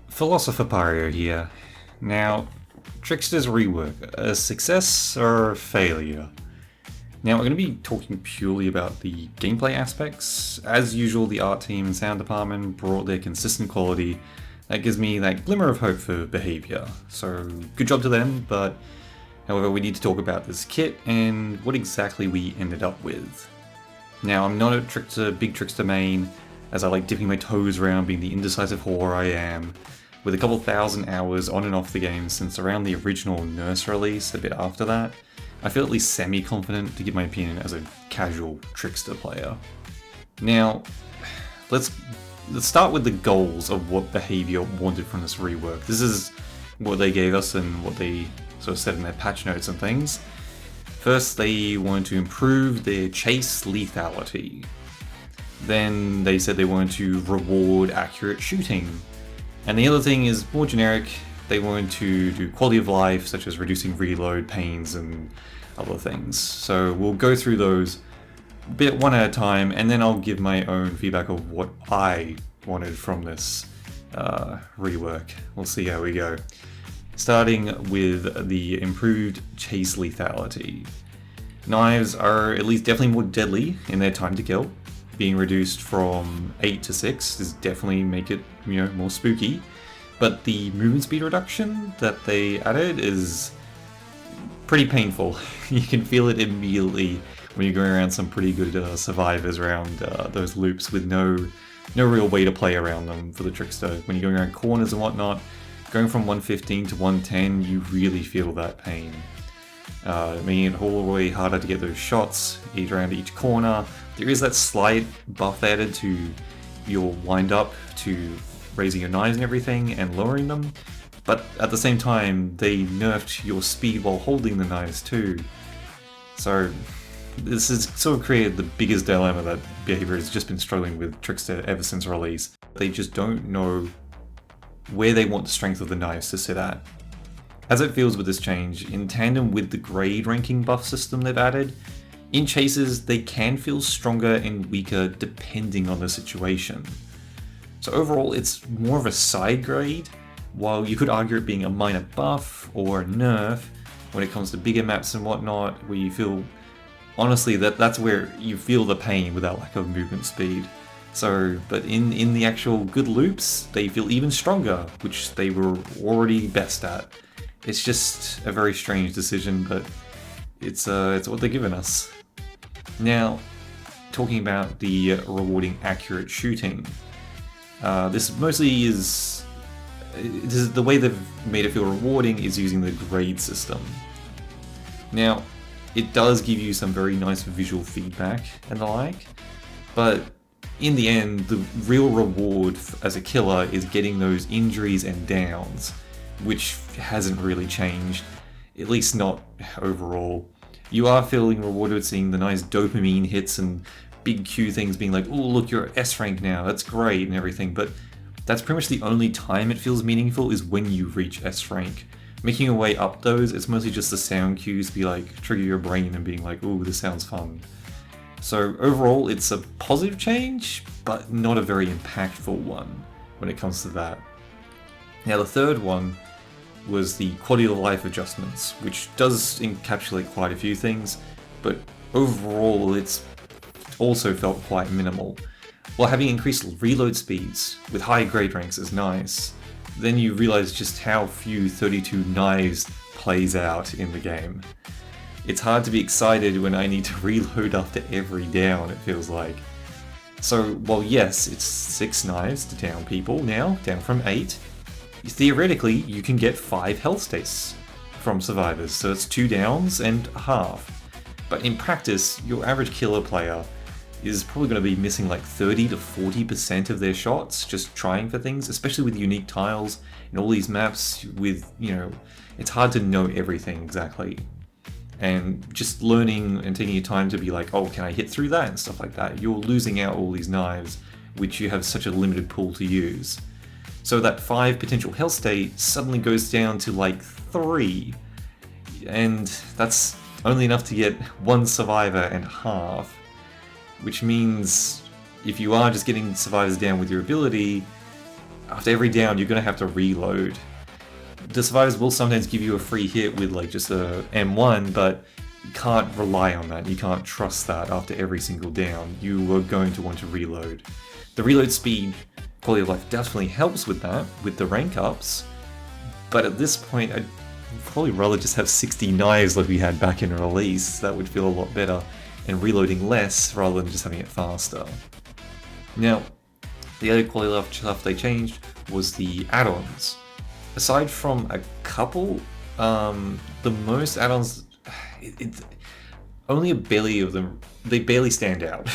Philosopher Pario here. Now, Trickster's Rework, a success or a failure? Now, we're going to be talking purely about the gameplay aspects. As usual, the art team and sound department brought their consistent quality. That gives me that glimmer of hope for behavior. So, good job to them, but however, we need to talk about this kit and what exactly we ended up with. Now, I'm not a big Trickster main, as I like dipping my toes around being the indecisive whore I am. With a couple thousand hours on and off the game since around the original Nurse release, a bit after that, I feel at least semi-confident to give my opinion as a casual Trickster player. Now, let's start with the goals of what behavior wanted from this rework. This is what they gave us and what they sort of said in their patch notes and things. First, they wanted to improve their chase lethality. Then they said they wanted to reward accurate shooting. And the other thing is more generic. They wanted to do quality of life, such as reducing reload pains and other things. So we'll go through those bit one at a time, and then I'll give my own feedback of what I wanted from this rework. We'll see how we go. Starting with the improved chase lethality. Knives are at least definitely more deadly in their time to kill. Being reduced from 8 to 6 does definitely make it, more spooky. But the movement speed reduction that they added is pretty painful. You can feel it immediately when you're going around some pretty good survivors around those loops with no real way to play around them for the Trickster. When you're going around corners and whatnot, going from 115 to 110, you really feel that pain. Making it all the way harder to get those shots around each corner. There is that slight buff added to your wind up to raising your knives and everything and lowering them, but at the same time they nerfed your speed while holding the knives too. So this has sort of created the biggest dilemma that behavior has just been struggling with Trickster ever since release. They just don't know where they want the strength of the knives to sit at. As it feels with this change, in tandem with the grade ranking buff system they've added, in chases they can feel stronger and weaker depending on the situation. So overall it's more of a side grade, while you could argue it being a minor buff or a nerf when it comes to bigger maps and whatnot, where you feel, honestly, that's where you feel the pain with that lack of movement speed. So, but in the actual good loops, they feel even stronger, which they were already best at. It's just a very strange decision, but it's what they're giving us. Now, talking about the rewarding accurate shooting, this mostly is the way they've made it feel rewarding is using the grade system. Now, it does give you some very nice visual feedback and the like, but in the end, the real reward as a killer is getting those injuries and downs, which hasn't really changed, at least not overall. You are feeling rewarded with seeing the nice dopamine hits and big Q things being like, oh look, you're S rank now, that's great and everything, but that's pretty much the only time it feels meaningful is when you reach S rank. Making your way up those, it's mostly just the sound cues to be like, trigger your brain and being like, oh, this sounds fun. So overall, it's a positive change, but not a very impactful one when it comes to that. Now the third one was the quality of life adjustments, which does encapsulate quite a few things, but overall it's also felt quite minimal. While having increased reload speeds with high grade ranks is nice, then you realize just how few 32 knives plays out in the game. It's hard to be excited when I need to reload after every down, it feels like. So while yes, it's 6 knives to down people now, down from 8, theoretically you can get 5 health states from survivors, so it's 2 downs and a half. But in practice, your average killer player is probably going to be missing like 30 to 40% of their shots just trying for things, especially with unique tiles and all these maps with, it's hard to know everything exactly. And just learning and taking your time to be like, oh, can I hit through that and stuff like that, you're losing out all these knives, which you have such a limited pool to use. So that 5 potential health state suddenly goes down to like 3, and that's only enough to get 1 survivor and half, which means if you are just getting survivors down with your ability, after every down you're going to have to reload. The survivors will sometimes give you a free hit with like just a M1, but you can't rely on that. You can't trust that after every single down. You are going to want to reload. The reload speed, quality of life definitely helps with that, with the rank ups, but at this point I'd probably rather just have 60 knives like we had back in release. That would feel a lot better, and reloading less rather than just having it faster. Now, the other quality of life stuff they changed was the add-ons. Aside from a couple, the most add-ons, only a barely of them, they barely stand out.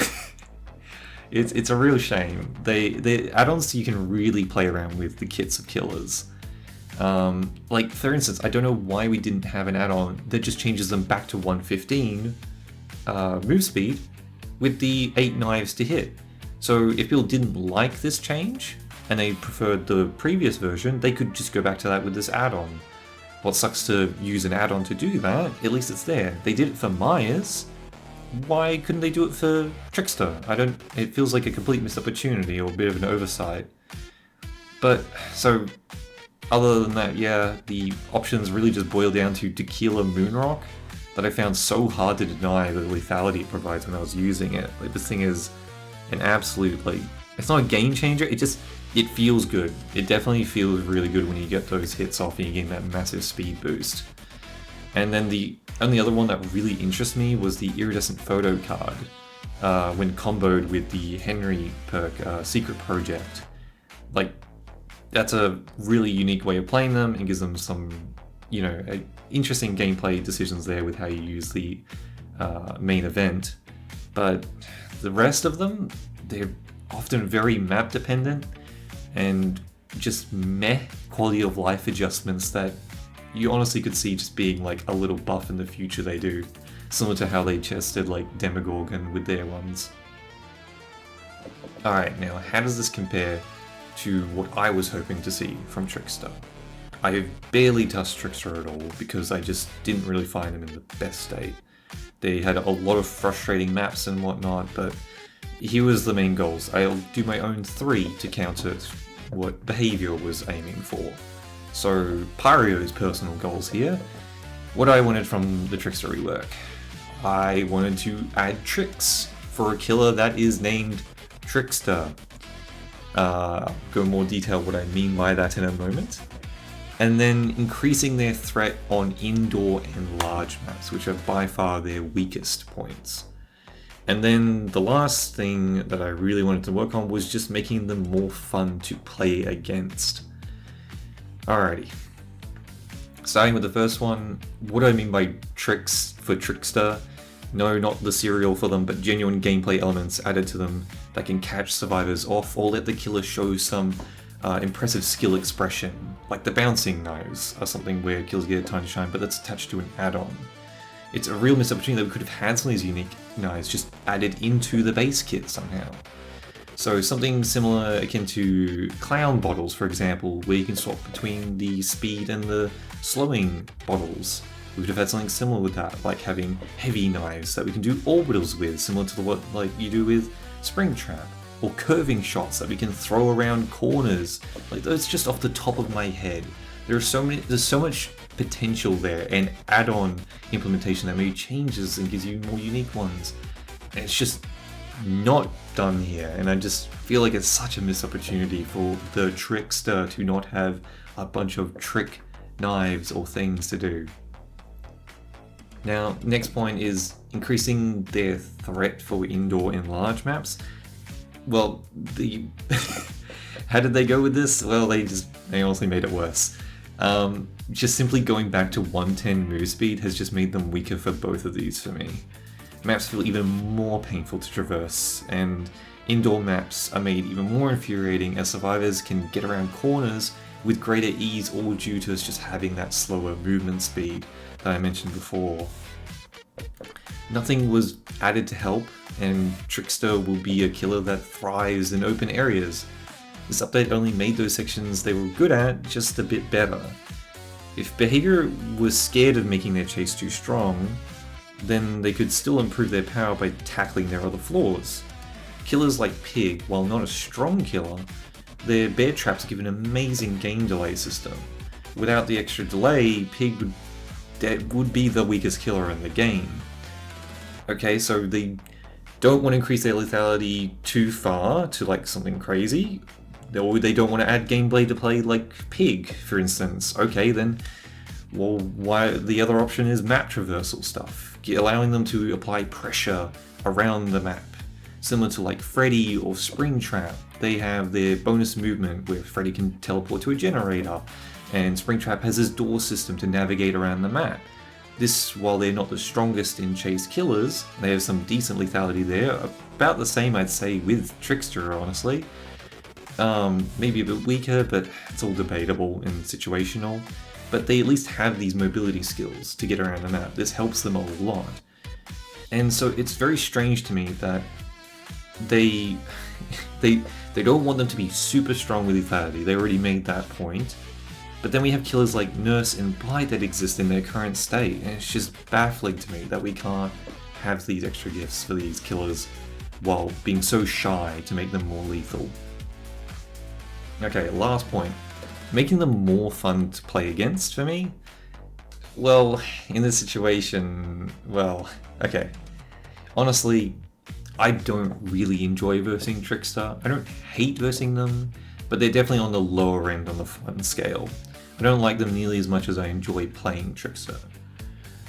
It's a real shame. The add-ons you can really play around with the kits of killers. Like for instance, I don't know why we didn't have an add-on that just changes them back to 115 move speed with the 8 knives to hit. So if people didn't like this change and they preferred the previous version, they could just go back to that with this add-on. What sucks to use an add-on to do that, at least it's there. They did it for Myers. Why couldn't they do it for Trickster? It feels like a complete missed opportunity or a bit of an oversight. But, so, other than that, yeah, the options really just boil down to Tequila Moonrock that I found so hard to deny the lethality it provides when I was using it. Like, this thing is an absolute, like, it's not a game changer, it feels good. It definitely feels really good when you get those hits off and you get that massive speed boost. And then the only other one that really interests me was the Iridescent Photo card, when comboed with the Henry perk, Secret Project. Like, that's a really unique way of playing them and gives them some, interesting gameplay decisions there with how you use the main event. But the rest of them, they're often very map dependent and just meh quality of life adjustments that you honestly could see just being like a little buff in the future they do, similar to how they tested like Demogorgon with their ones. Alright, now how does this compare to what I was hoping to see from Trickster? I have barely touched Trickster at all because I just didn't really find them in the best state. They had a lot of frustrating maps and whatnot, but here was the main goals. I'll do my own 3 to counter what Behavior was aiming for. So, Pyrio's personal goals here. What I wanted from the Trickster rework. I wanted to add tricks for a killer that is named Trickster. Go in more detail what I mean by that in a moment. And then increasing their threat on indoor and large maps, which are by far their weakest points. And then the last thing that I really wanted to work on was just making them more fun to play against. Alrighty. Starting with the first one, what do I mean by tricks for Trickster? No, not the serial for them, but genuine gameplay elements added to them that can catch survivors off or let the killer show some impressive skill expression. Like the bouncing knives are something where killers get a time to shine, but that's attached to an add-on. It's a real missed opportunity that we could have had some of these unique knives just added into the base kit somehow. So something similar akin to clown bottles, for example, where you can swap between the speed and the slowing bottles. We could have had something similar with that, like having heavy knives that we can do orbitals with, similar to what like you do with Springtrap, or curving shots that we can throw around corners. Like that's just off the top of my head. There's so much potential there, and add-on implementation that maybe changes and gives you more unique ones. And it's just not done here, and I just feel like it's such a missed opportunity for the Trickster to not have a bunch of trick knives or things to do. Now, next point is increasing their threat for indoor and large maps. Well, how did they go with this? Well, they honestly made it worse. Just simply going back to 110 move speed has just made them weaker for both of these for me. Maps feel even more painful to traverse, and indoor maps are made even more infuriating as survivors can get around corners with greater ease, all due to us just having that slower movement speed that I mentioned before. Nothing was added to help, and Trickster will be a killer that thrives in open areas. This update only made those sections they were good at just a bit better. If Behavior was scared of making their chase too strong, then they could still improve their power by tackling their other flaws. killers like Pig, while not a strong killer, their bear traps give an amazing game delay system. Without the extra delay, Pig would be the weakest killer in the game. Okay, so they don't want to increase their lethality too far to like something crazy. Or they don't want to add gameplay to play like Pig, for instance. Okay, then, well, why the other option is map traversal stuff, allowing them to apply pressure around the map. Similar to like Freddy or Springtrap, they have their bonus movement where Freddy can teleport to a generator, and Springtrap has his door system to navigate around the map. This, while they're not the strongest in chase killers, they have some decent lethality there, about the same I'd say with Trickster, honestly. Maybe a bit weaker, but it's all debatable and situational. But they at least have these mobility skills to get around the map. This helps them a lot. And so it's very strange to me that they don't want them to be super strong with lethality. They already made that point. But then we have killers like Nurse and Blight that exist in their current state, and it's just baffling to me that we can't have these extra gifts for these killers while being so shy to make them more lethal. Okay, last point. Making them more fun to play against for me? Well, in this situation, well, okay. Honestly, I don't really enjoy versing Trickster. I don't hate versing them, but they're definitely on the lower end on the fun scale. I don't like them nearly as much as I enjoy playing Trickster.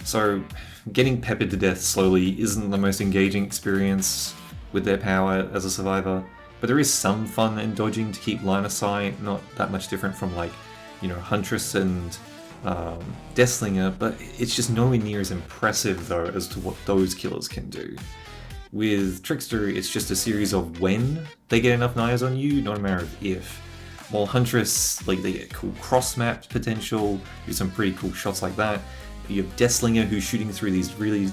So, getting peppered to death slowly isn't the most engaging experience with their power as a survivor, but there is some fun in dodging to keep line of sight, not that much different from like, you know, Huntress and Deathslinger, but it's just nowhere near as impressive though as to what those killers can do. With Trickster, it's just a series of when they get enough knives on you, not a matter of if. While Huntress, like, they get cool cross-map potential, do some pretty cool shots like that. You have Deathslinger who's shooting through these really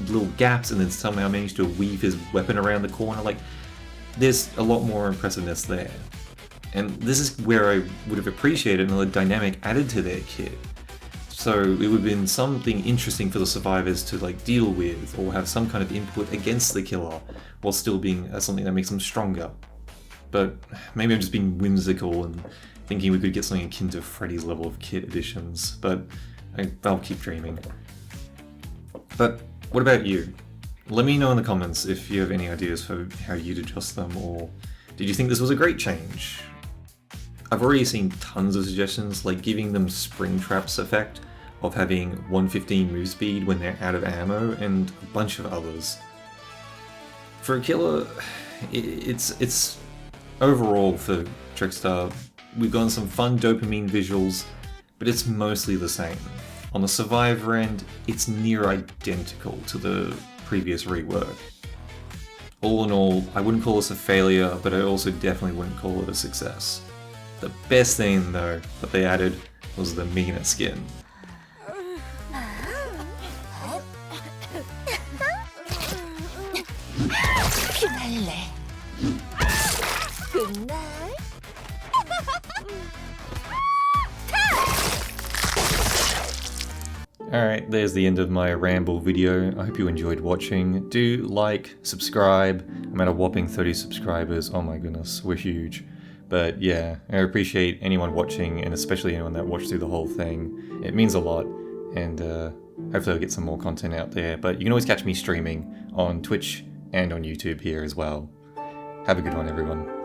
little gaps and then somehow managed to weave his weapon around the corner. Like, there's a lot more impressiveness there. And this is where I would have appreciated another dynamic added to their kit. So it would have been something interesting for the survivors to like deal with or have some kind of input against the killer while still being something that makes them stronger. But maybe I'm just being whimsical and thinking we could get something akin to Freddy's level of kit additions, but I'll keep dreaming. But what about you? Let me know in the comments if you have any ideas for how you'd adjust them, or did you think this was a great change? I've already seen tons of suggestions, like giving them Springtrap's effect of having 115 move speed when they're out of ammo, and a bunch of others. For a killer, it's overall for Trickster, we've gotten some fun dopamine visuals, but it's mostly the same. On the survivor end, it's near identical to the previous rework. All in all, I wouldn't call this a failure, but I also definitely wouldn't call it a success. The best thing though that they added was the Mina skin. Alright, there's the end of my ramble video. I hope you enjoyed watching. Do like, subscribe. I'm at a whopping 30 subscribers. Oh my goodness, we're huge. But yeah, I appreciate anyone watching, and especially anyone that watched through the whole thing. It means a lot, and hopefully I'll get some more content out there. But you can always catch me streaming on Twitch and on YouTube here as well. Have a good one, everyone.